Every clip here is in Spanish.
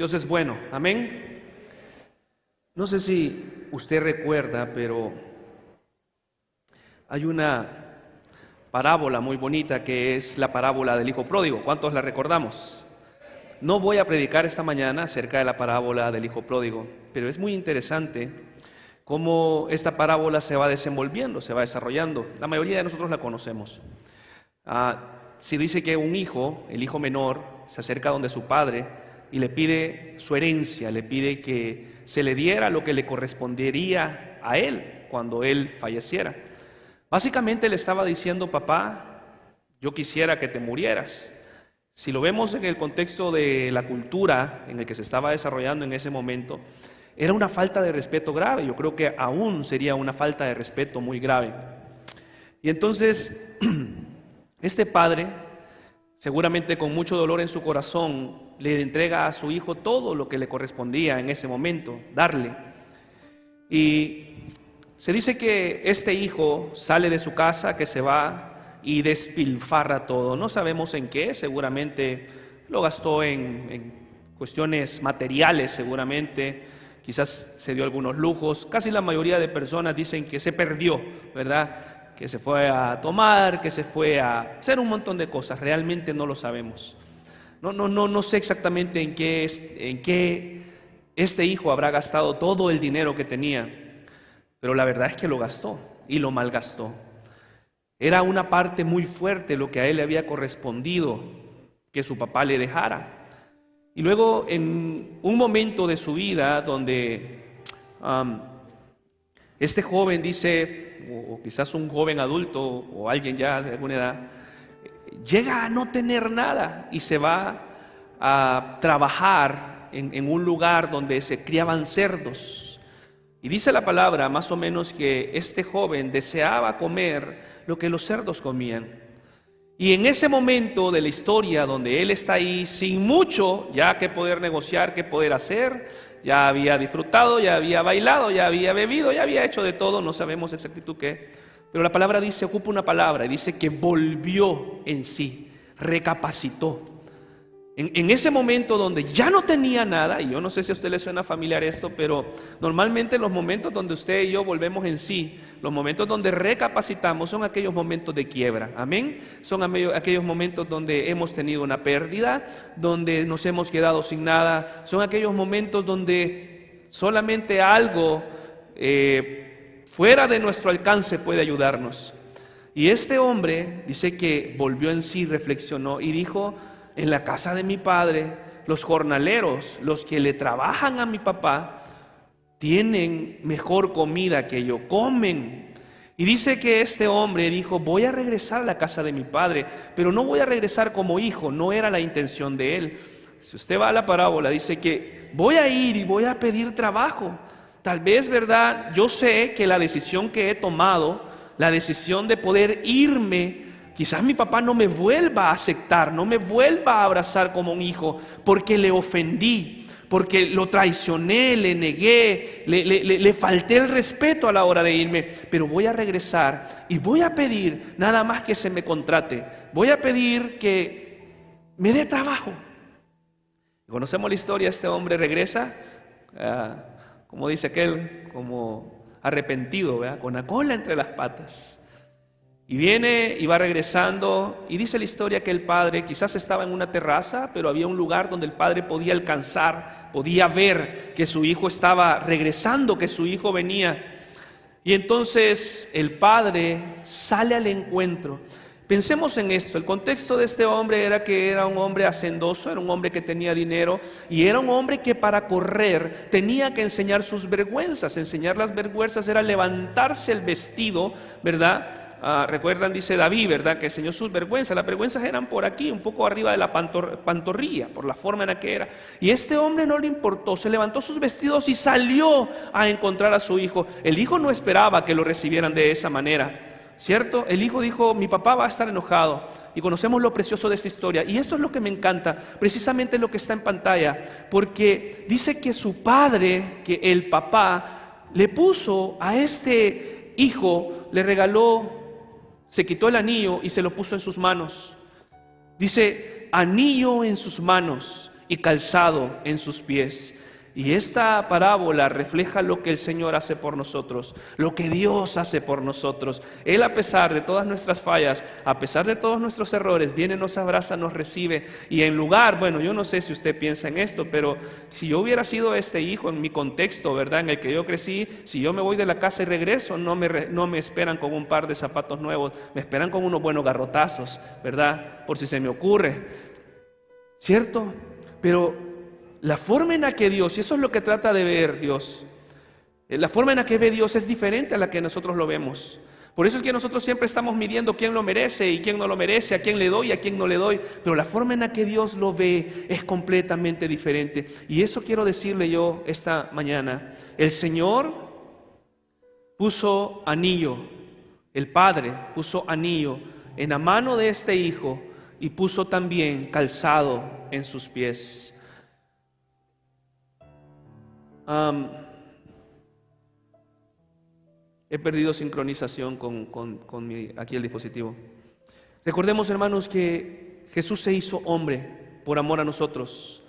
Dios es bueno, amén. No sé si usted recuerda, pero hay una parábola muy bonita que es la parábola del hijo pródigo. ¿Cuántos la recordamos? No voy a predicar esta mañana acerca de la parábola del hijo pródigo, pero es muy interesante cómo esta parábola se va desenvolviendo, se va desarrollando. La mayoría de nosotros la conocemos. Si dice que un hijo, el hijo menor, se acerca donde su padre y le pide su herencia, le pide que se le diera lo que le correspondería a él cuando él falleciera. Básicamente le estaba diciendo: papá, yo quisiera que te murieras. Si lo vemos en el contexto de la cultura en el que se estaba desarrollando en ese momento, era una falta de respeto grave. Yo creo que aún sería una falta de respeto muy grave. Y entonces este padre, seguramente con mucho dolor en su corazón, le entrega a su hijo todo lo que le correspondía en ese momento, darle. Y se dice que este hijo sale de su casa, que se va y despilfarra todo. No sabemos en qué, seguramente lo gastó en cuestiones materiales, seguramente. Quizás se dio algunos lujos. Casi la mayoría de personas dicen que se perdió, ¿verdad? Que se fue a tomar, que se fue a hacer un montón de cosas. Realmente no lo sabemos. No sé exactamente en qué este hijo habrá gastado todo el dinero que tenía, pero la verdad es que lo gastó y lo malgastó. Era una parte muy fuerte lo que a él le había correspondido que su papá le dejara. Y luego, en un momento de su vida donde este joven dice, o quizás un joven adulto o alguien ya de alguna edad, llega a no tener nada y se va a trabajar en un lugar donde se criaban cerdos. Y dice la palabra más o menos que este joven deseaba comer lo que los cerdos comían. Y en ese momento de la historia donde él está ahí sin mucho ya que poder negociar, que poder hacer, ya había disfrutado, ya había bailado, ya había bebido, ya había hecho de todo, no sabemos exactitud qué, pero la palabra dice, ocupa una palabra, y dice que volvió en sí, recapacitó. En ese momento donde ya no tenía nada, y yo no sé si a usted le suena familiar esto, pero normalmente los momentos donde usted y yo volvemos en sí, los momentos donde recapacitamos son aquellos momentos de quiebra, amén. Son aquellos momentos donde hemos tenido una pérdida, donde nos hemos quedado sin nada, son aquellos momentos donde solamente algo fuera de nuestro alcance puede ayudarnos. Y este hombre dice que volvió en sí, reflexionó y dijo: en la casa de mi padre, los jornaleros, los que le trabajan a mi papá, tienen mejor comida que yo, comen. Y dice que este hombre dijo: voy a regresar a la casa de mi padre, pero no voy a regresar como hijo, no era la intención de él. Si usted va a la parábola, dice que voy a ir y voy a pedir trabajo. Tal vez, ¿verdad? Yo sé que la decisión que he tomado, la decisión de poder irme, quizás mi papá no me vuelva a aceptar, no me vuelva a abrazar como un hijo, porque le ofendí, porque lo traicioné, le negué, le falté el respeto a la hora de irme. Pero voy a regresar y voy a pedir nada más que se me contrate. Voy a pedir que me dé trabajo. Conocemos la historia, este hombre regresa, como dice aquel, como arrepentido, ¿verdad? Con la cola entre las patas. Y viene y va regresando, y dice la historia que el padre quizás estaba en una terraza, pero había un lugar donde el padre podía alcanzar, podía ver que su hijo estaba regresando, que su hijo venía. Y entonces el padre sale al encuentro. Pensemos en esto, el contexto de este hombre era que era un hombre hacendoso, era un hombre que tenía dinero y era un hombre que para correr tenía que enseñar sus vergüenzas. Enseñar las vergüenzas era levantarse el vestido, ¿verdad? Recuerdan, dice David, ¿verdad? Que enseñó sus vergüenzas. Las vergüenzas eran por aquí, un poco arriba de la pantorrilla, por la forma en la que era. Y este hombre no le importó, se levantó sus vestidos y salió a encontrar a su hijo. El hijo no esperaba que lo recibieran de esa manera, ¿cierto? El hijo dijo: mi papá va a estar enojado. Y conocemos lo precioso de esta historia. Y esto es lo que me encanta, precisamente lo que está en pantalla, porque dice que su padre, que el papá, le puso a este hijo, le regaló, se quitó el anillo y se lo puso en sus manos. Dice: anillo en sus manos y calzado en sus pies. Y esta parábola refleja lo que el Señor hace por nosotros, lo que Dios hace por nosotros. Él, a pesar de todas nuestras fallas, a pesar de todos nuestros errores, viene, nos abraza, nos recibe. Y en lugar, bueno, yo no sé si usted piensa en esto, pero si yo hubiera sido este hijo en mi contexto, ¿verdad?, en el que yo crecí, si yo me voy de la casa y regreso, no me esperan con un par de zapatos nuevos, me esperan con unos buenos garrotazos, ¿verdad?, por si se me ocurre, ¿cierto? Pero la forma en la que Dios, y eso es lo que trata de ver Dios, la forma en la que ve Dios es diferente a la que nosotros lo vemos. Por eso es que nosotros siempre estamos midiendo quién lo merece y quién no lo merece, a quién le doy y a quién no le doy. Pero la forma en la que Dios lo ve es completamente diferente. Y eso quiero decirle yo esta mañana. El Señor puso anillo, el Padre puso anillo en la mano de este hijo y puso también calzado en sus pies. He perdido sincronización con aquí el dispositivo. Recordemos, hermanos, que Jesús se hizo hombre por amor a nosotros,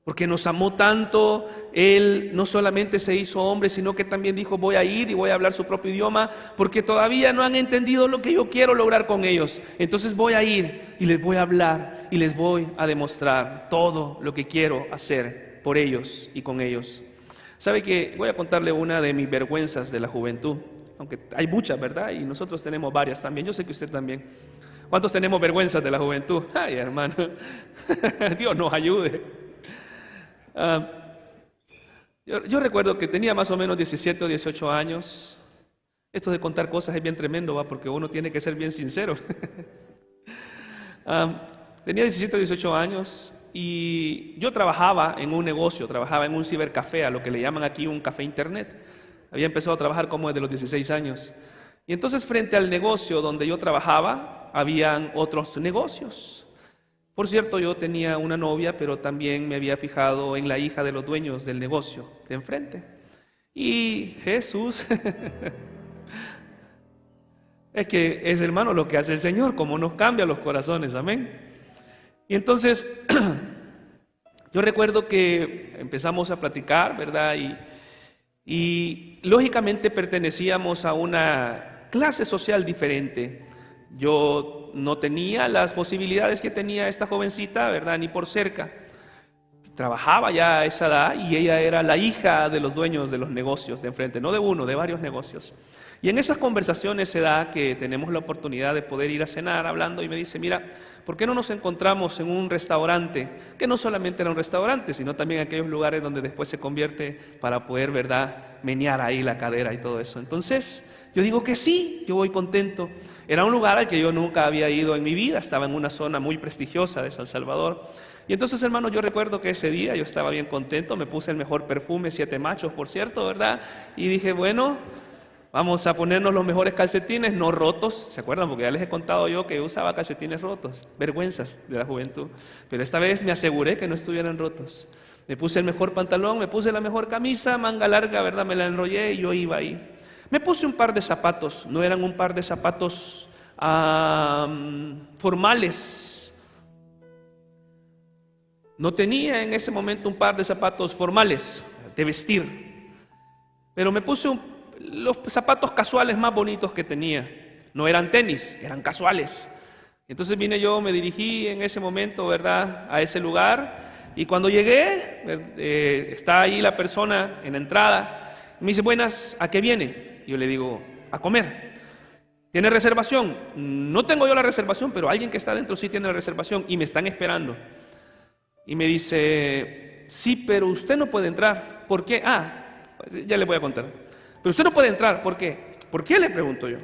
porque nos amó tanto. Él no solamente se hizo hombre, sino que también dijo: voy a ir y voy a hablar su propio idioma, porque todavía no han entendido lo que yo quiero lograr con ellos. Entonces voy a ir y les voy a hablar y les voy a demostrar todo lo que quiero hacer por ellos y con ellos. ¿Sabe que voy a contarle una de mis vergüenzas de la juventud? Aunque hay muchas, ¿verdad? Y nosotros tenemos varias también. Yo sé que usted también. ¿Cuántos tenemos vergüenzas de la juventud? Ay, hermano, Dios nos ayude. Yo recuerdo que tenía más o menos 17 o 18 años. Esto de contar cosas es bien tremendo, ¿va? Porque uno tiene que ser bien sincero. Tenía 17 o 18 años. Y yo trabajaba en un negocio, trabajaba en un cibercafé, a lo que le llaman aquí un café internet. Había empezado a trabajar como desde los 16 años. Y entonces, frente al negocio donde yo trabajaba, habían otros negocios. Por cierto, yo tenía una novia, pero también me había fijado en la hija de los dueños del negocio de enfrente. Y Jesús, es que es, hermano, lo que hace el Señor, como nos cambia los corazones, amén. Y entonces, yo recuerdo que empezamos a platicar, ¿verdad? Y lógicamente pertenecíamos a una clase social diferente. Yo no tenía las posibilidades que tenía esta jovencita, ¿verdad?, ni por cerca. Trabajaba ya a esa edad y ella era la hija de los dueños de los negocios de enfrente, no de uno, de varios negocios. Y en esas conversaciones se da que tenemos la oportunidad de poder ir a cenar hablando, y me dice: mira, ¿por qué no nos encontramos en un restaurante? Que no solamente era un restaurante, sino también aquellos lugares donde después se convierte para poder, ¿verdad?, menear ahí la cadera y todo eso. Entonces yo digo que sí, yo voy contento. Era un lugar al que yo nunca había ido en mi vida, estaba en una zona muy prestigiosa de San Salvador. Y entonces, hermano, yo recuerdo que ese día yo estaba bien contento, me puse el mejor perfume, 7 machos, por cierto, ¿verdad? Y dije, bueno, vamos a ponernos los mejores calcetines, no rotos. ¿Se acuerdan? Porque ya les he contado yo que usaba calcetines rotos, vergüenzas de la juventud. Pero esta vez me aseguré que no estuvieran rotos. Me puse el mejor pantalón, me puse la mejor camisa, manga larga, ¿verdad? Me la enrollé y yo iba ahí. Me puse un par de zapatos, no eran un par de zapatos formales. No tenía en ese momento un par de zapatos formales de vestir, pero me puse los zapatos casuales más bonitos que tenía. No eran tenis, eran casuales. Entonces vine yo, me dirigí en ese momento, ¿verdad?, a ese lugar, y cuando llegué, está ahí la persona en la entrada, me dice: buenas, ¿a qué viene? Yo le digo: a comer. ¿Tiene reservación? No tengo yo la reservación, pero alguien que está adentro sí tiene la reservación y me están esperando. Y me dice: sí, pero usted no puede entrar. ¿Por qué? Ya le voy a contar. Pero usted no puede entrar, ¿por qué? ¿Por qué?, le pregunto yo.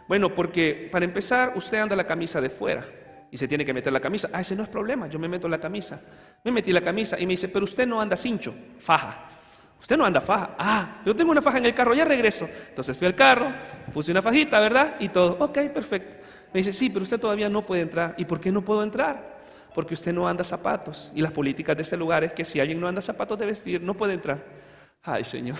Bueno, porque para empezar usted anda la camisa de fuera y se tiene que meter la camisa. Ese no es problema, yo me meto la camisa. Me metí la camisa y me dice: pero usted no anda cincho, faja. Usted no anda faja. Yo tengo una faja en el carro, ya regreso. Entonces fui al carro, puse una fajita, ¿verdad? Y todo, ok, perfecto. Me dice: sí, pero usted todavía no puede entrar. ¿Y por qué no puedo entrar? Porque usted no anda zapatos. Y las políticas de este lugar es que si alguien no anda zapatos de vestir, no puede entrar. Ay, Señor.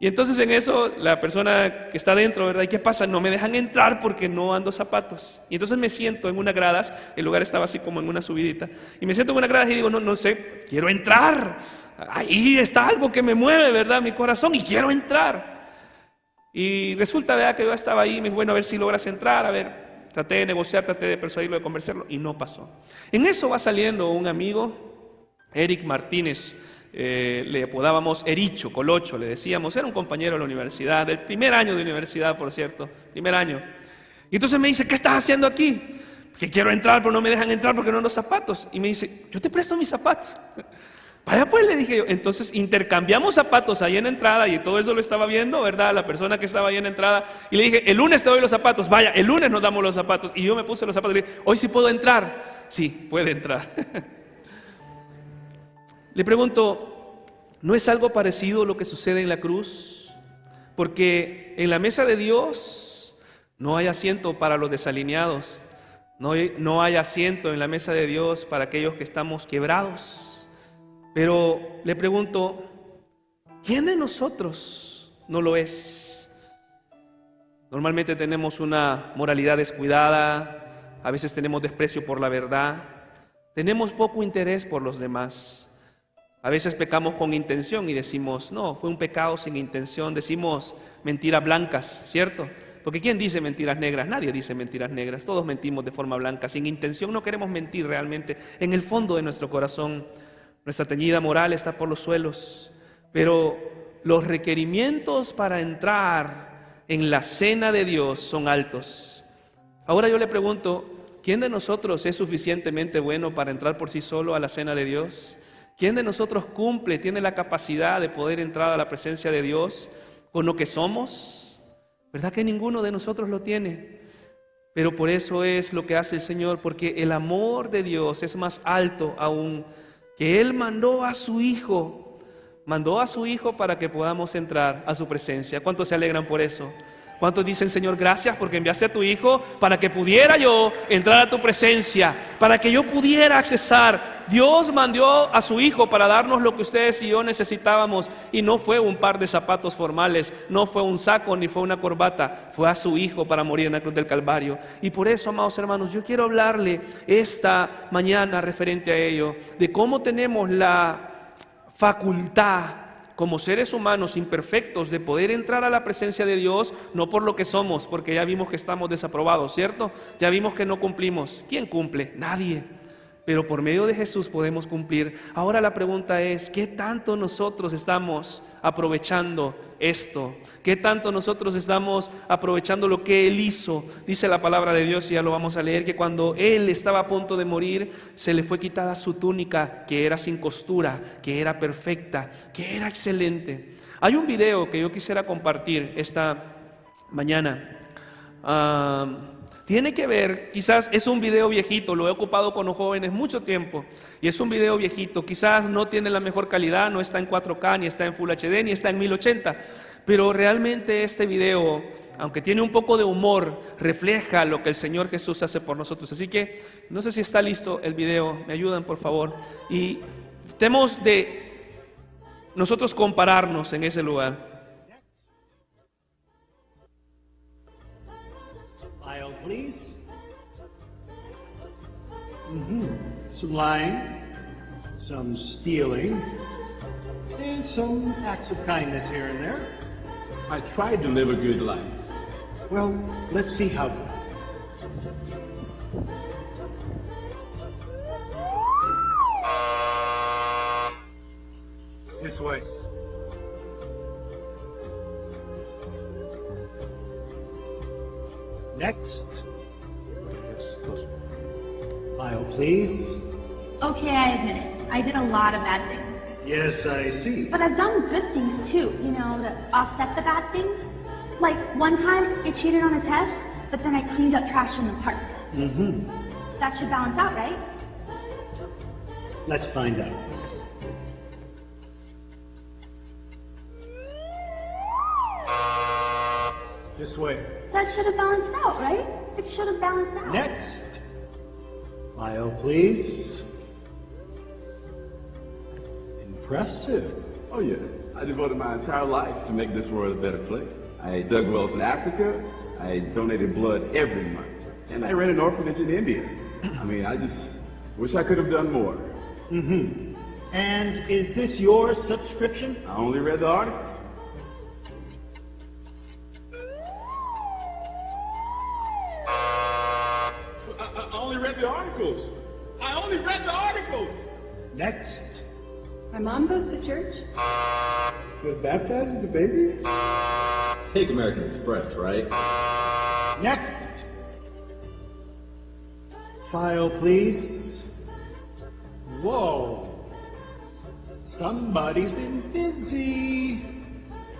Y entonces en eso la persona que está dentro, ¿verdad? ¿Y qué pasa? No me dejan entrar porque no ando zapatos. Y entonces me siento en unas gradas, el lugar estaba así como en una subidita, y me siento en unas gradas y digo, no sé, quiero entrar. Ahí está algo que me mueve, ¿verdad? Mi corazón, y quiero entrar. Y resulta, ¿verdad? Que yo estaba ahí, me dijo, bueno, a ver si logras entrar, a ver, traté de negociar, traté de persuadirlo, de convencerlo, y no pasó. En eso va saliendo un amigo, Eric Martínez, le apodábamos Ericho, Colocho, le decíamos, era un compañero de la universidad, del primer año de universidad, por cierto, primer año. Y entonces me dice, ¿qué estás haciendo aquí? Que quiero entrar, pero no me dejan entrar porque no ando zapatos. Y me dice, yo te presto mis zapatos. Vaya pues, le dije yo. Entonces intercambiamos zapatos ahí en la entrada y todo eso lo estaba viendo, ¿verdad? La persona que estaba ahí en la entrada. Y le dije, el lunes te doy los zapatos. Vaya, el lunes nos damos los zapatos. Y yo me puse los zapatos y le dije, ¿hoy sí puedo entrar? Sí, puede entrar. Le pregunto, ¿no es algo parecido lo que sucede en la cruz? Porque en la mesa de Dios no hay asiento para los desalineados, no hay asiento en la mesa de Dios para aquellos que estamos quebrados. Pero le pregunto, ¿quién de nosotros no lo es? Normalmente tenemos una moralidad descuidada, a veces tenemos desprecio por la verdad, tenemos poco interés por los demás. A veces pecamos con intención y decimos, no, fue un pecado sin intención, decimos mentiras blancas, ¿cierto? Porque ¿quién dice mentiras negras? Nadie dice mentiras negras, todos mentimos de forma blanca, sin intención, no queremos mentir realmente. En el fondo de nuestro corazón, nuestra teñida moral está por los suelos, pero los requerimientos para entrar en la cena de Dios son altos. Ahora yo le pregunto, ¿quién de nosotros es suficientemente bueno para entrar por sí solo a la cena de Dios? ¿Quién de nosotros cumple, tiene la capacidad de poder entrar a la presencia de Dios con lo que somos? ¿Verdad que ninguno de nosotros lo tiene? Pero por eso es lo que hace el Señor, porque el amor de Dios es más alto aún, que Él mandó a su Hijo para que podamos entrar a su presencia. ¿Cuántos se alegran por eso? ¿Cuántos dicen, Señor, gracias porque enviaste a tu Hijo para que pudiera yo entrar a tu presencia, para que yo pudiera accesar? Dios mandó a su Hijo para darnos lo que ustedes y yo necesitábamos, y no fue un par de zapatos formales, no fue un saco ni fue una corbata, fue a su Hijo para morir en la cruz del Calvario. Y por eso, amados hermanos, yo quiero hablarle esta mañana referente a ello, de cómo tenemos la facultad como seres humanos imperfectos de poder entrar a la presencia de Dios, no por lo que somos, porque ya vimos que estamos desaprobados, ¿cierto? Ya vimos que no cumplimos. ¿Quién cumple? Nadie. Pero por medio de Jesús podemos cumplir. Ahora la pregunta es, ¿qué tanto nosotros estamos aprovechando esto? ¿Qué tanto nosotros estamos aprovechando lo que Él hizo? Dice la palabra de Dios, y ya lo vamos a leer, que cuando Él estaba a punto de morir, se le fue quitada su túnica, que era sin costura, que era perfecta, que era excelente. Hay un video que yo quisiera compartir esta mañana. Tiene que ver, quizás es un video viejito, lo he ocupado con los jóvenes mucho tiempo, y es un video viejito, quizás no tiene la mejor calidad, no está en 4K, ni está en Full HD, ni está en 1080, pero realmente este video, aunque tiene un poco de humor, refleja lo que el Señor Jesús hace por nosotros. Así que, no sé si está listo el video, me ayudan por favor, y tenemos de nosotros compararnos en ese lugar. Please. Some lying, some stealing, and some acts of kindness here and there. I try to live a good life. Well, let's see how good. This way. Next. File, please. Okay, I admit it. I did a lot of bad things. Yes, I see. But I've done good things too, you know, to offset the bad things. Like, one time, I cheated on a test, but then I cleaned up trash in the park. That should balance out, right? Let's find out. This way. That should have balanced out, right? It should have balanced out. Next. File, please. Impressive. Oh yeah, I devoted my entire life to make this world a better place. I dug wells in Africa, I donated blood every month, and I ran an orphanage in India. I mean, I just wish I could have done more. And is this your subscription? I only read the articles. I only read the articles. I only read the articles. Next. My mom goes to church. Was baptized as a baby? Take American Express, right? Next. File, please. Whoa. Somebody's been busy.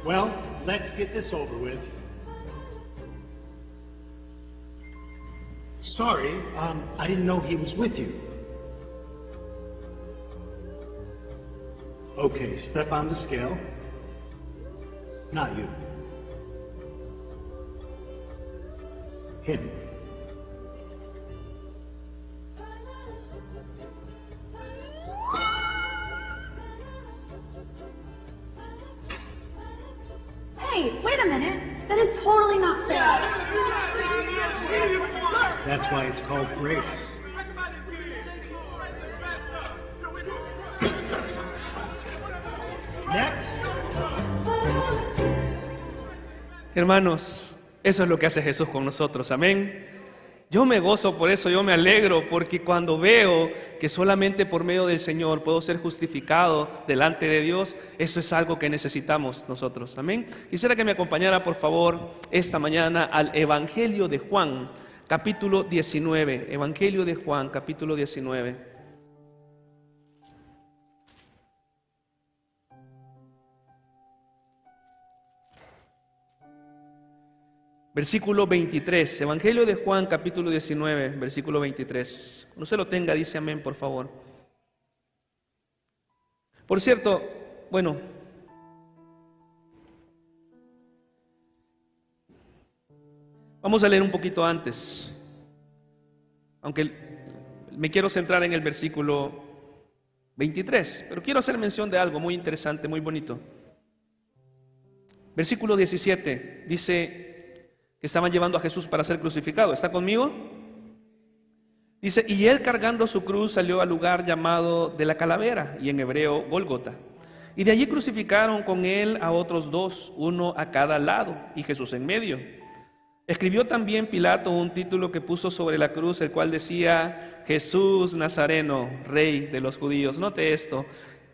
Well, let's get this over with. Sorry, I didn't know he was with you. Okay, step on the scale. Not you. Him. Hey, wait a minute. That is totally not fair. That's why it's called grace. Next. Hermanos, eso es lo que hace Jesús con nosotros, amén. Yo me gozo por eso, yo me alegro, porque cuando veo que solamente por medio del Señor puedo ser justificado delante de Dios, eso es algo que necesitamos nosotros, amén. Quisiera que me acompañara, por favor, esta mañana al Evangelio de Juan, capítulo 19, Evangelio de Juan, capítulo 19. Versículo 23, Evangelio de Juan, capítulo 19, versículo 23. Cuando usted lo tenga, dice amén, por favor. Por cierto, bueno, vamos a leer un poquito antes, aunque me quiero centrar en el versículo 23, pero quiero hacer mención de algo muy interesante, muy bonito. Versículo 17, dice que estaban llevando a Jesús para ser crucificado. ¿Está conmigo? Dice, y él cargando su cruz salió al lugar llamado de la calavera, y en hebreo Gólgota. Y de allí crucificaron con él a otros dos, uno a cada lado, y Jesús en medio. Escribió también Pilato un título que puso sobre la cruz, el cual decía, Jesús Nazareno, Rey de los judíos. Note esto.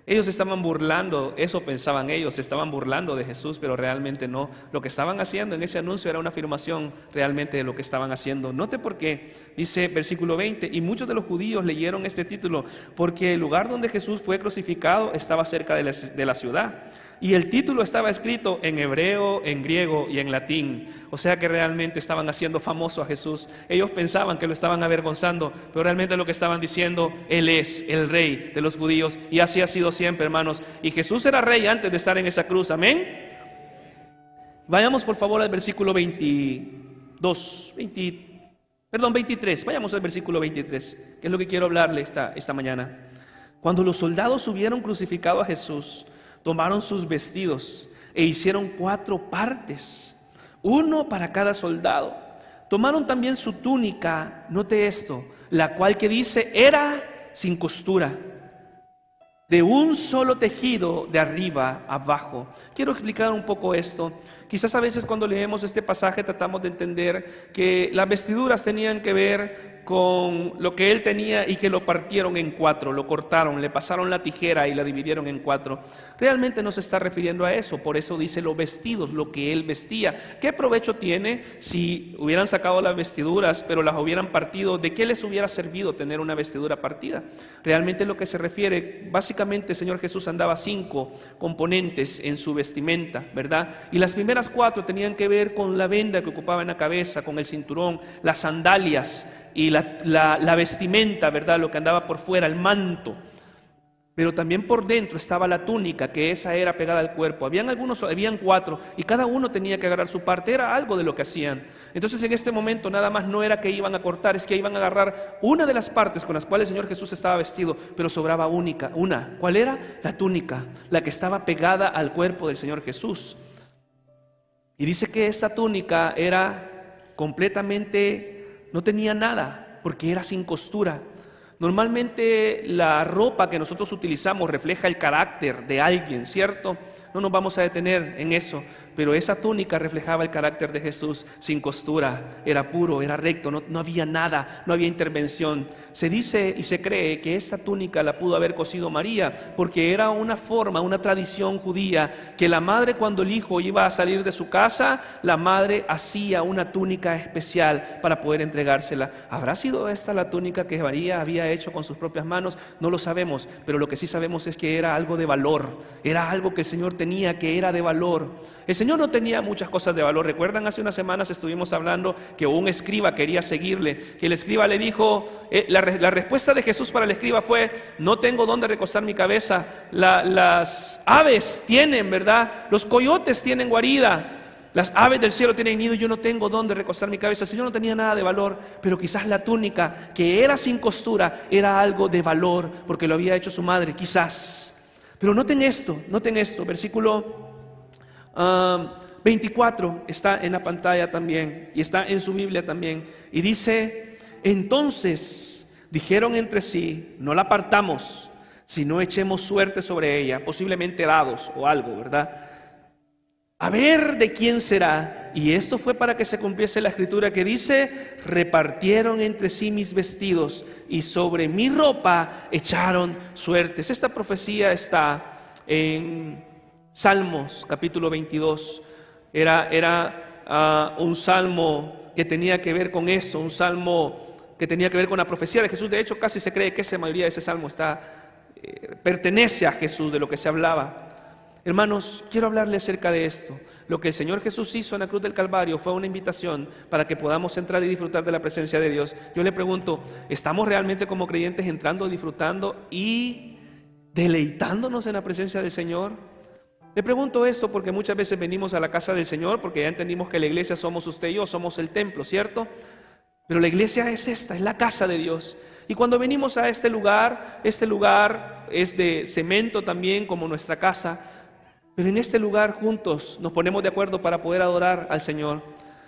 Ellos estaban burlando, eso pensaban ellos, se estaban burlando de Jesús, pero realmente no. Lo que estaban haciendo en ese anuncio era una afirmación realmente de lo que estaban haciendo. Note por qué, dice versículo 20, y muchos de los judíos leyeron este título, porque el lugar donde Jesús fue crucificado estaba cerca de la ciudad. Y el título estaba escrito en hebreo, en griego y en latín. O sea que realmente estaban haciendo famoso a Jesús. Ellos pensaban que lo estaban avergonzando, pero realmente lo que estaban diciendo, Él es el Rey de los judíos. Y así ha sido siempre, hermanos. Y Jesús era Rey antes de estar en esa cruz, amén. Vayamos por favor al versículo 23. Vayamos al versículo 23, que es lo que quiero hablarle esta mañana. Cuando los soldados hubieron crucificado a Jesús, tomaron sus vestidos e hicieron 4 partes, uno para cada soldado. Tomaron también su túnica, note esto, la cual que dice era sin costura, de un solo tejido de arriba a abajo. Quiero explicar un poco esto. Quizás a veces cuando leemos este pasaje tratamos de entender que las vestiduras tenían que ver con lo que él tenía y que lo partieron en 4, lo cortaron, le pasaron la tijera y la dividieron en 4. Realmente no se está refiriendo a eso, por eso dice los vestidos, lo que él vestía. ¿Qué provecho tiene si hubieran sacado las vestiduras pero las hubieran partido? ¿De qué les hubiera servido tener una vestidura partida? Realmente lo que se refiere, básicamente el Señor Jesús andaba 5 componentes en su vestimenta, ¿verdad? Y las primeras 4 tenían que ver con la venda que ocupaba en la cabeza, con el cinturón, las sandalias y la vestimenta, ¿verdad? Lo que andaba por fuera, el manto. pero también por dentro estaba la túnica, que esa era pegada al cuerpo. Habían 4, y cada uno tenía que agarrar su parte, era algo de lo que hacían. Entonces en este momento nada más no era que iban a cortar, es que iban a agarrar una de las partes con las cuales el Señor Jesús estaba vestido, pero sobraba una. ¿Cuál era? La túnica, la que estaba pegada al cuerpo del Señor Jesús. Y dice que esta túnica era completamente, no tenía nada, porque era sin costura. Normalmente la ropa que nosotros utilizamos refleja el carácter de alguien, ¿cierto? No nos vamos a detener en eso, pero esa túnica reflejaba el carácter de Jesús, sin costura, era puro, era recto, no había nada, no había intervención. Se dice y se cree que esta túnica la pudo haber cosido María, porque era una forma, una tradición judía, que la madre, cuando el hijo iba a salir de su casa, la madre hacía una túnica especial para poder entregársela. ¿Habrá sido esta la túnica que María había hecho con sus propias manos? No lo sabemos, pero lo que sí sabemos es que era algo de valor, era algo que el Señor tenía, que era de valor. El Señor no tenía muchas cosas de valor. ¿Recuerdan? Hace unas semanas estuvimos hablando que un escriba quería seguirle, que el escriba le dijo, la respuesta de Jesús para el escriba fue: no tengo dónde recostar mi cabeza, las aves tienen, ¿verdad? Los coyotes tienen guarida, las aves del cielo tienen nido, y yo no tengo dónde recostar mi cabeza. El Señor no tenía nada de valor, pero quizás la túnica, que era sin costura, era algo de valor, porque lo había hecho su madre, quizás. Pero noten esto, versículo 24 está en la pantalla también, y está en su Biblia también, y dice: entonces dijeron entre sí, no la partamos, sino echemos suerte sobre ella, posiblemente dados o algo, ¿verdad? A ver de quién será. Y esto fue para que se cumpliese la escritura que dice: repartieron entre sí mis vestidos, y sobre mi ropa echaron suertes. Esta profecía está en Salmos capítulo 22. Era un salmo que tenía que ver con eso, un salmo que tenía que ver con la profecía de Jesús. De hecho, casi se cree que esa mayoría de ese salmo pertenece a Jesús, de lo que se hablaba. Hermanos, quiero hablarles acerca de esto. Lo que el Señor Jesús hizo en la cruz del Calvario fue una invitación para que podamos entrar y disfrutar de la presencia de Dios. Yo le pregunto, ¿estamos realmente como creyentes entrando, disfrutando y deleitándonos en la presencia del Señor? Le pregunto esto porque muchas veces venimos a la casa del Señor porque ya entendimos que la iglesia somos usted y yo, somos el templo, ¿cierto? Pero la iglesia es esta, es la casa de Dios. Y cuando venimos a este lugar es de cemento también como nuestra casa. Pero en este lugar juntos nos ponemos de acuerdo para poder adorar al Señor.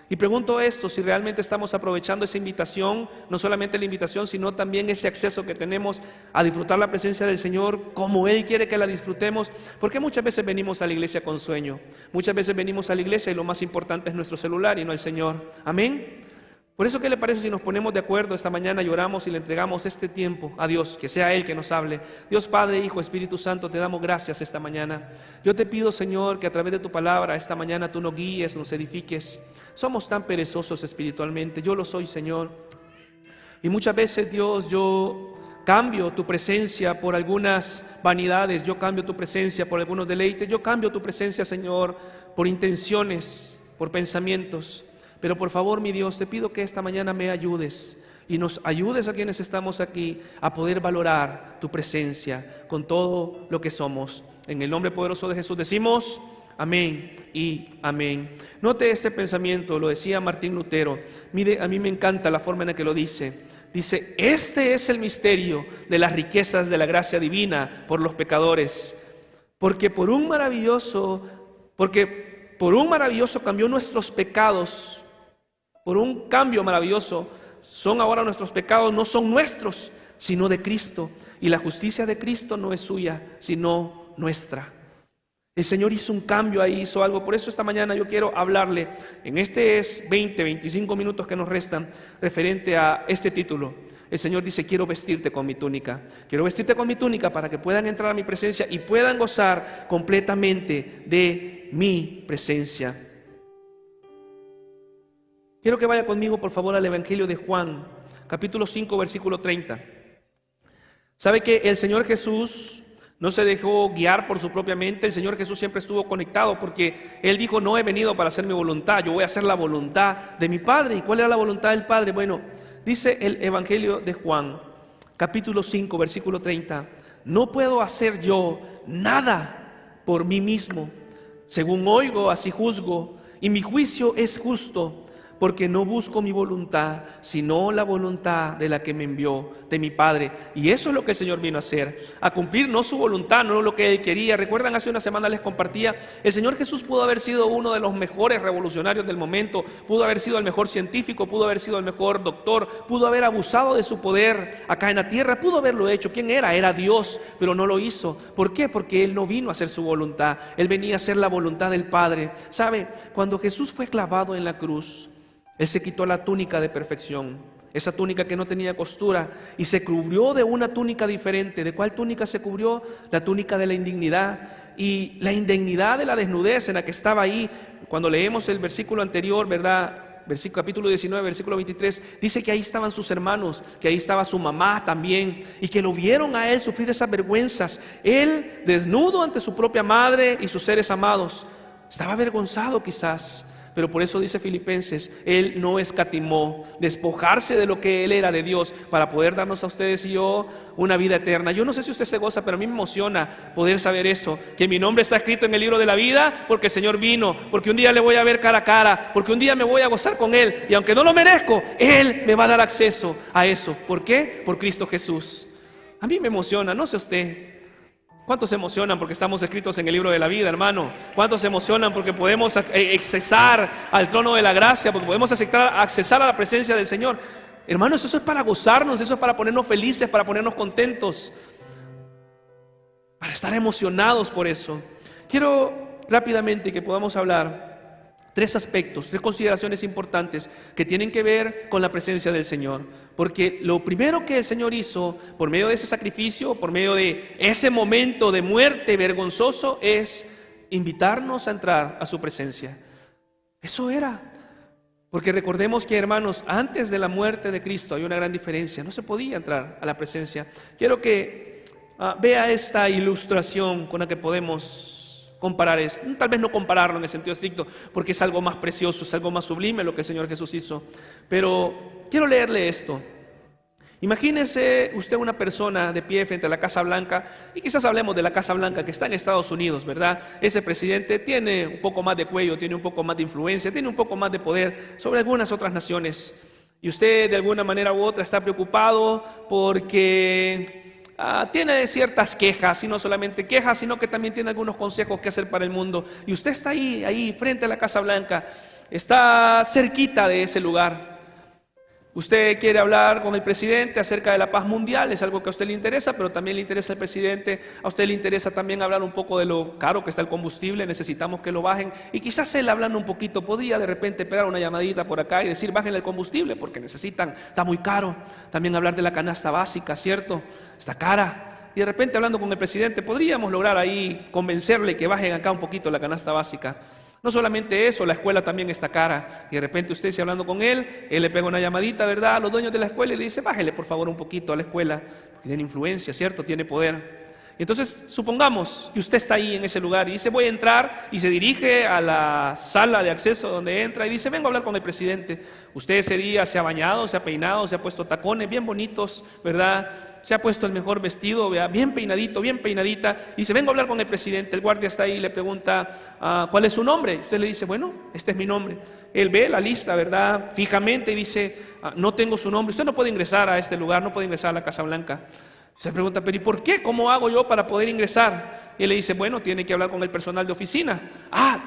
Y pregunto esto, si realmente estamos aprovechando esa invitación, no solamente la invitación, sino también ese acceso que tenemos a disfrutar la presencia del Señor como Él quiere que la disfrutemos. Porque muchas veces venimos a la iglesia con sueño, muchas veces venimos a la iglesia y lo más importante es nuestro celular y no el Señor. Amén. Por eso, ¿qué le parece si nos ponemos de acuerdo esta mañana, lloramos y le entregamos este tiempo a Dios, que sea Él que nos hable? Dios Padre, Hijo, Espíritu Santo, te damos gracias esta mañana. Yo te pido, Señor, que a través de tu palabra esta mañana tú nos guíes, nos edifiques. Somos tan perezosos espiritualmente, yo lo soy, Señor. Y muchas veces, Dios, yo cambio tu presencia por algunas vanidades, yo cambio tu presencia por algunos deleites, yo cambio tu presencia, Señor, por intenciones, por pensamientos. Pero por favor, mi Dios, te pido que esta mañana me ayudes y nos ayudes a quienes estamos aquí a poder valorar tu presencia con todo lo que somos. En el nombre poderoso de Jesús decimos amén y amén. Note este pensamiento, lo decía Martín Lutero. Mire, a mí me encanta la forma en la que lo dice. Dice: este es el misterio de las riquezas de la gracia divina por los pecadores, porque por un maravilloso cambió nuestros pecados. Por un cambio maravilloso, son ahora nuestros pecados, no son nuestros, sino de Cristo. Y la justicia de Cristo no es suya, sino nuestra. El Señor hizo un cambio ahí, hizo algo. Por eso esta mañana yo quiero hablarle, en 25 minutos que nos restan, referente a este título. El Señor dice: quiero vestirte con mi túnica. Quiero vestirte con mi túnica para que puedan entrar a mi presencia y puedan gozar completamente de mi presencia. Quiero que vaya conmigo, por favor, al Evangelio de Juan, capítulo 5, versículo 30. ¿Sabe que el Señor Jesús no se dejó guiar por su propia mente? El Señor Jesús siempre estuvo conectado porque Él dijo: no he venido para hacer mi voluntad, yo voy a hacer la voluntad de mi Padre. ¿Y cuál era la voluntad del Padre? Bueno, dice el Evangelio de Juan, capítulo 5, versículo 30. No puedo hacer yo nada por mí mismo. Según oigo, así juzgo, y mi juicio es justo, porque no busco mi voluntad, sino la voluntad de la que me envió, de mi Padre. Y eso es lo que el Señor vino a hacer, a cumplir no su voluntad, no lo que Él quería. Recuerdan, hace una semana les compartía, el Señor Jesús pudo haber sido uno de los mejores revolucionarios del momento, pudo haber sido el mejor científico, pudo haber sido el mejor doctor, pudo haber abusado de su poder acá en la tierra, pudo haberlo hecho. ¿Quién era? Era Dios, pero no lo hizo. ¿Por qué? Porque Él no vino a hacer su voluntad, Él venía a hacer la voluntad del Padre. ¿Sabe? Cuando Jesús fue clavado en la cruz, Él se quitó la túnica de perfección, esa túnica que no tenía costura, y se cubrió de una túnica diferente. ¿De cuál túnica se cubrió? La túnica de la indignidad, y la indignidad de la desnudez en la que estaba ahí. Cuando leemos el versículo anterior, ¿verdad? Capítulo 19, versículo 23, dice que ahí estaban sus hermanos, que ahí estaba su mamá también, y que lo vieron a Él sufrir esas vergüenzas. Él, desnudo ante su propia madre y sus seres amados, estaba avergonzado quizás. Pero por eso dice Filipenses, Él no escatimó despojarse de lo que Él era de Dios para poder darnos a ustedes y yo una vida eterna. Yo no sé si usted se goza, pero a mí me emociona poder saber eso, que mi nombre está escrito en el libro de la vida porque el Señor vino, porque un día le voy a ver cara a cara, porque un día me voy a gozar con Él, y aunque no lo merezco, Él me va a dar acceso a eso. ¿Por qué? Por Cristo Jesús. A mí me emociona, no sé usted. ¿Cuántos se emocionan porque estamos escritos en el libro de la vida, hermano? ¿Cuántos se emocionan porque podemos accesar al trono de la gracia, porque podemos accesar a la presencia del Señor? Hermanos, eso es para gozarnos, eso es para ponernos felices, para ponernos contentos, para estar emocionados por eso. Quiero rápidamente que podamos hablar tres aspectos, tres consideraciones importantes que tienen que ver con la presencia del Señor. Porque lo primero que el Señor hizo por medio de ese sacrificio, por medio de ese momento de muerte vergonzoso, es invitarnos a entrar a su presencia. Eso era. Porque recordemos que, hermanos, antes de la muerte de Cristo hay una gran diferencia. No se podía entrar a la presencia. Quiero que vea esta ilustración con la que podemos comparar esto. Tal vez no compararlo en el sentido estricto, porque es algo más precioso, es algo más sublime lo que el Señor Jesús hizo. Pero quiero leerle esto. Imagínese usted una persona de pie frente a la Casa Blanca, y quizás hablemos de la Casa Blanca que está en Estados Unidos, ¿verdad? Ese presidente tiene un poco más de cuello, tiene un poco más de influencia, tiene un poco más de poder sobre algunas otras naciones. Y usted de alguna manera u otra está preocupado porque tiene ciertas quejas, y no solamente quejas, sino que también tiene algunos consejos que hacer para el mundo. Y usted está ahí frente a la Casa Blanca, está cerquita de ese lugar. Usted quiere hablar con el presidente acerca de la paz mundial, es algo que a usted le interesa, pero también le interesa el presidente. A usted le interesa también hablar un poco de lo caro que está el combustible, necesitamos que lo bajen. Y quizás él, hablando un poquito, podría de repente pegar una llamadita por acá y decir, bájenle el combustible porque necesitan, está muy caro. También hablar de la canasta básica, ¿cierto? Está cara. Y de repente, hablando con el presidente, podríamos lograr ahí convencerle que bajen acá un poquito la canasta básica. No solamente eso, la escuela también está cara. Y de repente usted, si hablando con él le pega una llamadita, ¿verdad?, a los dueños de la escuela y le dice, bájele por favor un poquito a la escuela, porque tiene influencia, ¿cierto? Tiene poder. Y entonces, supongamos que usted está ahí en ese lugar y dice, voy a entrar, y se dirige a la sala de acceso donde entra y dice, vengo a hablar con el presidente. Usted ese día se ha bañado, se ha peinado, se ha puesto tacones bien bonitos, ¿verdad? Se ha puesto el mejor vestido, ¿verdad?, bien peinadito, bien peinadita, y dice, vengo a hablar con el presidente. El guardia está ahí y le pregunta, ¿cuál es su nombre? Y usted le dice, bueno, este es mi nombre. Él ve la lista, ¿verdad?, fijamente, y dice, no tengo su nombre, usted no puede ingresar a este lugar, no puede ingresar a la Casa Blanca. Se pregunta, pero ¿y por qué? ¿Cómo hago yo para poder ingresar? Y él le dice, bueno, tiene que hablar con el personal de oficina.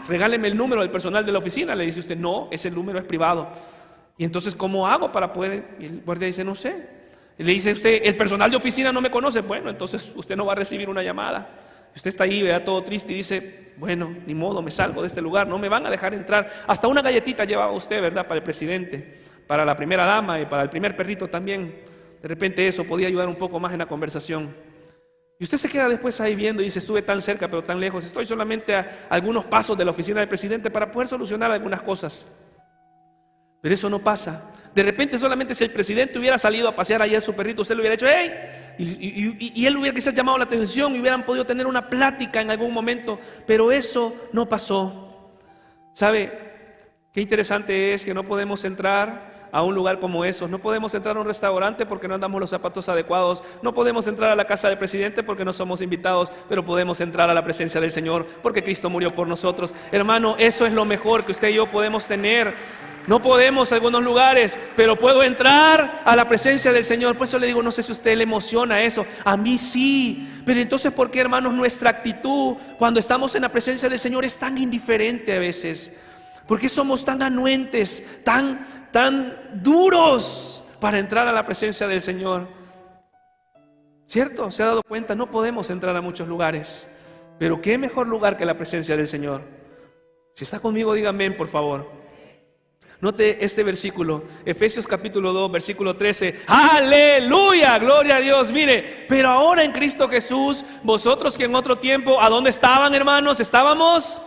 Regáleme el número del personal de la oficina. Le dice usted, no, ese número es privado. Y entonces, ¿cómo hago para poder? Y el guardia dice, no sé. Y le dice usted, el personal de oficina no me conoce. Bueno, entonces usted no va a recibir una llamada. Usted está ahí, vea, todo triste y dice, bueno, ni modo, me salgo de este lugar, no me van a dejar entrar. Hasta una galletita llevaba usted, ¿verdad?, para el presidente, para la primera dama y para el primer perrito también. De repente eso podía ayudar un poco más en la conversación. Y usted se queda después ahí viendo y dice, estuve tan cerca pero tan lejos, estoy solamente a algunos pasos de la oficina del presidente para poder solucionar algunas cosas. Pero eso no pasa. De repente, solamente si el presidente hubiera salido a pasear allá a su perrito, usted le hubiera dicho, ¡hey! Y él hubiera quizás llamado la atención y hubieran podido tener una plática en algún momento, pero eso no pasó. ¿Sabe qué interesante es que no podemos entrar a un lugar como esos. No podemos entrar a un restaurante porque no andamos los zapatos adecuados. No podemos entrar a la casa del presidente porque no somos invitados, pero podemos entrar a la presencia del Señor porque Cristo murió por nosotros. Hermano, eso es lo mejor que usted y yo podemos tener. No podemos en algunos lugares, pero puedo entrar a la presencia del Señor. Por eso le digo, no sé si a usted le emociona eso. A mí sí. Pero entonces, ¿por qué, hermanos, nuestra actitud cuando estamos en la presencia del Señor es tan indiferente a veces? ¿Por qué somos tan anuentes, tan duros para entrar a la presencia del Señor? ¿Cierto? ¿Se ha dado cuenta? No podemos entrar a muchos lugares. Pero ¿qué mejor lugar que la presencia del Señor? Si está conmigo, diga amén, por favor. Note este versículo, Efesios capítulo 2, versículo 13. ¡Aleluya! ¡Gloria a Dios! Mire, pero ahora en Cristo Jesús, vosotros que en otro tiempo, ¿a dónde estaban, hermanos? Estábamos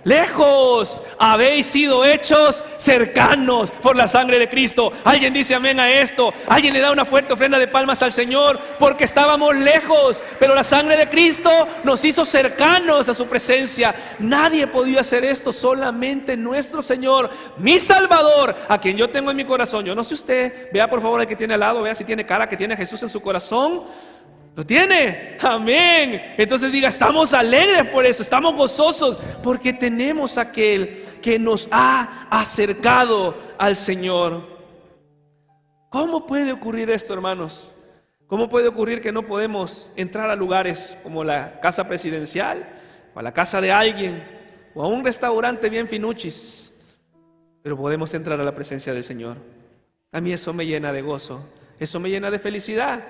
lejos, habéis sido hechos cercanos por la sangre de Cristo. Alguien dice amén a esto. Alguien le da una fuerte ofrenda de palmas al Señor, porque estábamos lejos, pero la sangre de Cristo nos hizo cercanos a su presencia. Nadie podía hacer esto, solamente nuestro Señor, mi Salvador, a quien yo tengo en mi corazón. Yo no sé usted, vea por favor al que tiene al lado, vea si tiene cara que tiene a Jesús en su corazón. ¿Lo tiene? Amén. Entonces diga, estamos alegres por eso, estamos gozosos, porque tenemos aquel que nos ha acercado al Señor. ¿Cómo puede ocurrir esto, hermanos? ¿Cómo puede ocurrir que no podemos entrar a lugares como la casa presidencial, o a la casa de alguien, o a un restaurante bien finuchis, pero podemos entrar a la presencia del Señor? A mí eso me llena de gozo, eso me llena de felicidad.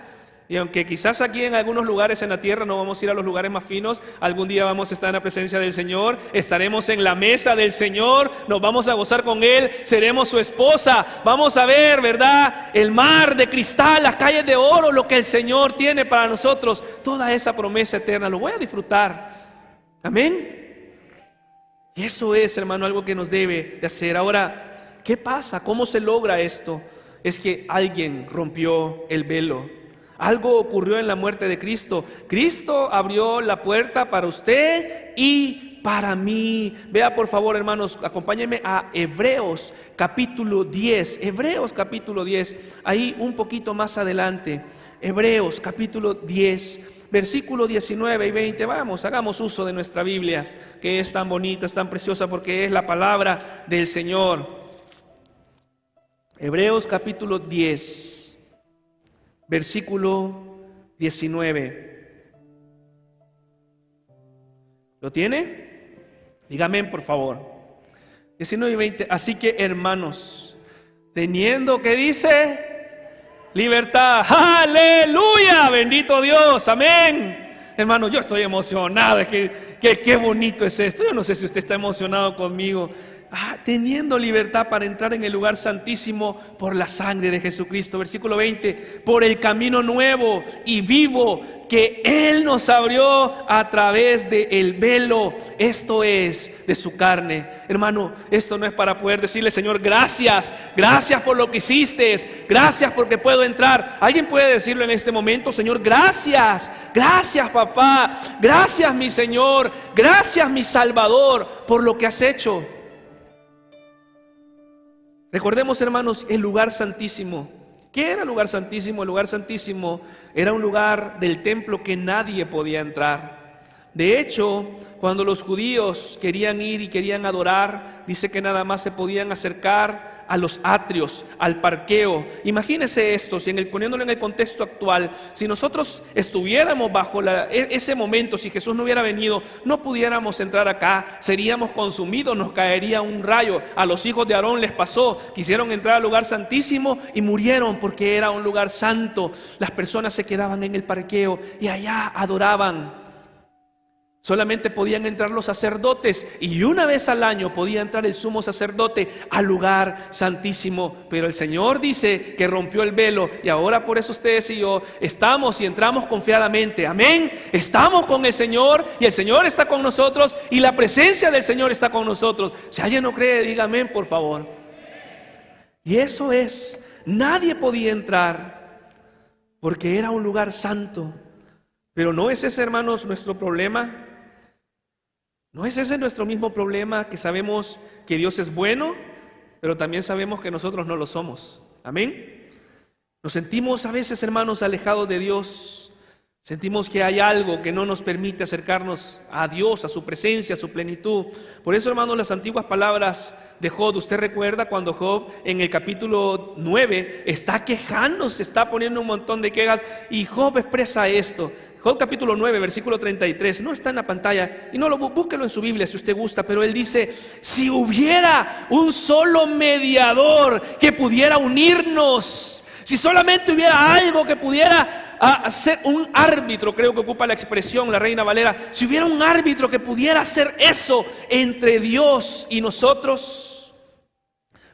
Y aunque quizás aquí en algunos lugares en la tierra no vamos a ir a los lugares más finos, algún día vamos a estar en la presencia del Señor, estaremos en la mesa del Señor, nos vamos a gozar con Él, seremos su esposa, vamos a ver, ¿verdad?, el mar de cristal, las calles de oro, lo que el Señor tiene para nosotros, toda esa promesa eterna, lo voy a disfrutar. Amén. Y eso es, hermano, algo que nos debe de hacer. Ahora, ¿qué pasa? ¿Cómo se logra esto? Es que alguien rompió el velo. Algo ocurrió en la muerte de Cristo. Cristo abrió la puerta para usted y para mí. Vea por favor, hermanos, acompáñenme a Hebreos capítulo 10. Hebreos capítulo 10, ahí un poquito más adelante. Hebreos capítulo 10, versículo 19 y 20. Vamos, hagamos uso de nuestra Biblia, que es tan bonita, es tan preciosa, porque es la palabra del Señor. Hebreos capítulo 10. Versículo 19. ¿Lo tiene? Dígame por favor. 19 y 20. Así que, hermanos, teniendo, ¿qué dice? Libertad. ¡Aleluya! Bendito Dios. Amén. Hermano, yo estoy emocionado. Es que qué bonito es esto. Yo no sé si usted está emocionado conmigo. Teniendo libertad para entrar en el lugar santísimo por la sangre de Jesucristo. Versículo 20. Por el camino nuevo y vivo que Él nos abrió a través del velo, esto es, de su carne. Hermano, esto no es para poder decirle, Señor, gracias, gracias por lo que hiciste, gracias porque puedo entrar. Alguien puede decirlo en este momento, Señor, gracias, gracias papá, gracias mi Señor, gracias mi Salvador por lo que has hecho. Recordemos, hermanos, el lugar santísimo. ¿Qué era el lugar santísimo? El lugar santísimo era un lugar del templo que nadie podía entrar. De hecho, cuando los judíos querían ir y querían adorar, dice que nada más se podían acercar a los atrios, al parqueo. Imagínese esto, poniéndolo en el contexto actual, si nosotros estuviéramos bajo ese momento, si Jesús no hubiera venido, no pudiéramos entrar acá, seríamos consumidos, nos caería un rayo. A los hijos de Aarón les pasó, quisieron entrar al lugar santísimo y murieron porque era un lugar santo. Las personas se quedaban en el parqueo y allá adoraban. Solamente podían entrar los sacerdotes y una vez al año podía entrar el sumo sacerdote al lugar santísimo. Pero el Señor dice que rompió el velo y ahora por eso ustedes y yo estamos y entramos confiadamente. Amén. Estamos con el Señor y el Señor está con nosotros y la presencia del Señor está con nosotros. Si alguien no cree, diga amén, por favor. Y eso es, nadie podía entrar porque era un lugar santo. Pero no es ese, hermanos, nuestro problema. ¿No es ese nuestro mismo problema, que sabemos que Dios es bueno, pero también sabemos que nosotros no lo somos? Amén. Nos sentimos a veces, hermanos, alejados de Dios. Sentimos que hay algo que no nos permite acercarnos a Dios, a su presencia, a su plenitud. Por eso, hermanos, las antiguas palabras de Job, usted recuerda cuando Job en el capítulo 9 está quejándose, está poniendo un montón de quejas, y Job expresa esto. Job capítulo 9, versículo 33, no está en la pantalla, y búsquelo en su Biblia si usted gusta, pero él dice: si hubiera un solo mediador que pudiera unirnos, si solamente hubiera algo que pudiera ser un árbitro, creo que ocupa la expresión la Reina Valera, si hubiera un árbitro que pudiera hacer eso entre Dios y nosotros.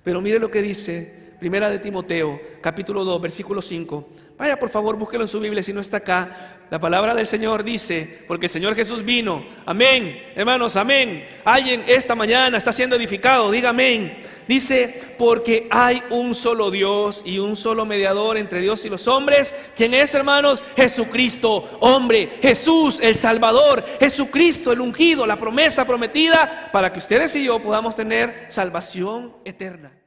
Pero mire lo que dice Primera de Timoteo, capítulo 2, versículo 5. Vaya, por favor, búsquelo en su Biblia si no está acá. La palabra del Señor dice: porque el Señor Jesús vino. Amén, hermanos, amén. Alguien esta mañana está siendo edificado, diga amén. Dice: porque hay un solo Dios y un solo mediador entre Dios y los hombres. ¿Quién es, hermanos? Jesucristo, hombre. Jesús, el Salvador. Jesucristo, el ungido, la promesa prometida para que ustedes y yo podamos tener salvación eterna.